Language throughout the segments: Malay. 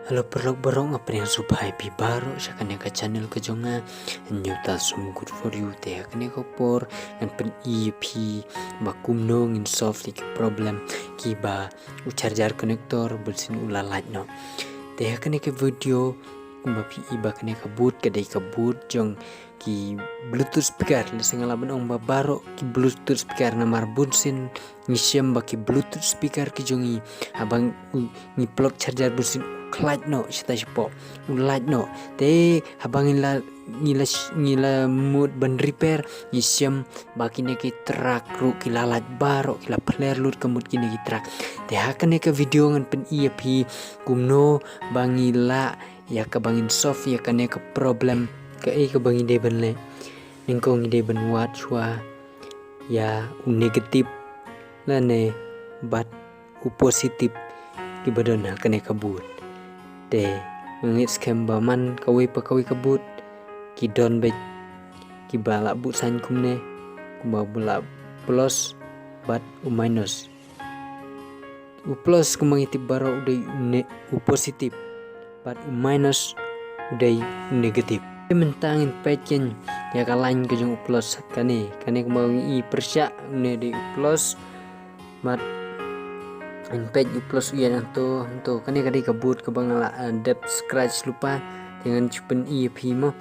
Halo perlok barong apa yang subhay pi baro sa kanya ka channel ka jonga nyuta sum good for you te kanya ko por and pen EP bakum no ngin solve like problem ki ba u charger connector bulsin ulalat no te kanya ka video kumba pi iba kanya ka boot kadai ka boot jong ki bluetooth speaker lising laban ong ba baro ki bluetooth speaker na marbunsin ni siam ba ki bluetooth speaker ki jongi abang ni plug charger bulsin light no sita sipo light no te habang ngila mood ban repair isiam bakine ki track ru kilalat baro kila player lut kemut kini ki track te hakane ke video ngan pen EP kumno bangila ya ke bangin soft ya kane ke problem ke bangin de ban le ningkong ide ban wat chua ya negatif lane bat positif ki badona kane kabut te ngit scam baman kawi kabut ki don be ki bala but san kumne kumba bula plus bat minus u plus kumangiti baro uday u positif bat minus uday negatif mentangin pecen ya kalain ke jong plus kane kumang i persya ne de plus bat page plus uyan anto kane kadai kabut ke bangala dep scratch lupa dengan cupen EP mo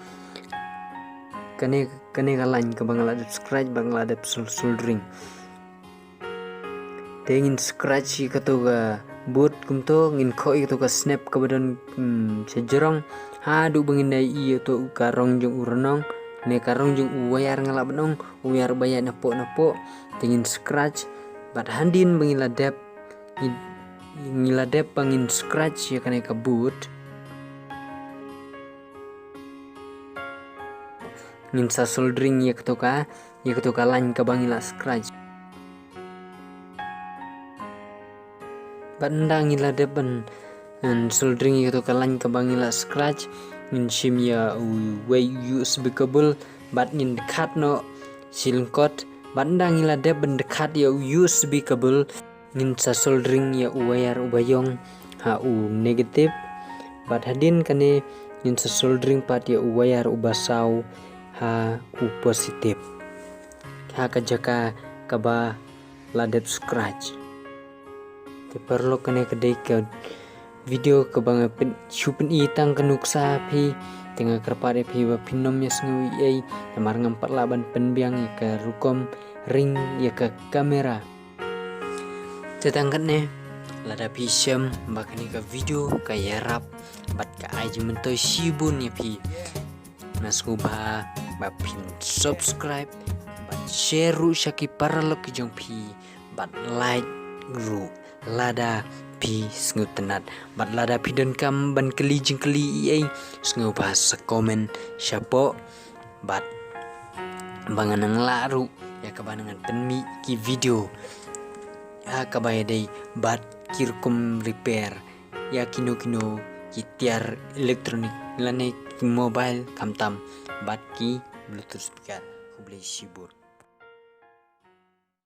kane kalain ke bangala dep scratch bangala dep soldering tengin scratch katoga boot kumto ngin khoi katoga snap ke badan sejerong hadu bangin dai to karong jong uranong ne karong jong uwayar ngala benong uyar bayar napo tengin scratch bat handin bangila dep ngiladep pangin scratch ya kane kabut ngin sa soldering ya ketoka lain ka bangila scratch bandang ngiladep ban soldering ya ketoka lain ka bangila scratch ngin sim ya way USB cable bat ngin dekat no silengkot bandang ngiladep ban dekat ya USB cable ngin sa soldering ya uwayar ubayong ha u negatif bat hadin kane ngin sa soldering pat ya uwayar ubasau ha u positif ha kajaka kaba ladep scratch te perlu kane kadai ke video ke bang chupen itang kanuksa pi tengah kerpare pi ba pinom ya sengawi ai namar ngampat laban penbiang ya ke rukom ring ya ke kamera tetangkat ne lada pisem bakani ka video kaya rap bat ka aja mentoy sibun ya pi nasku ba pin subscribe bat share ru syaki paralok ki jong pi bat like ru lada pi sngu tenat bat lada pi dan kam ban keli ai sngu ba sa komen syapo bat banganang laru ya kebanangan penmi ki video ya kabaya day bat kirkum repair ya kino kitiar elektronik lane mobile kamtam bat ki bluetooth speaker kublai sibur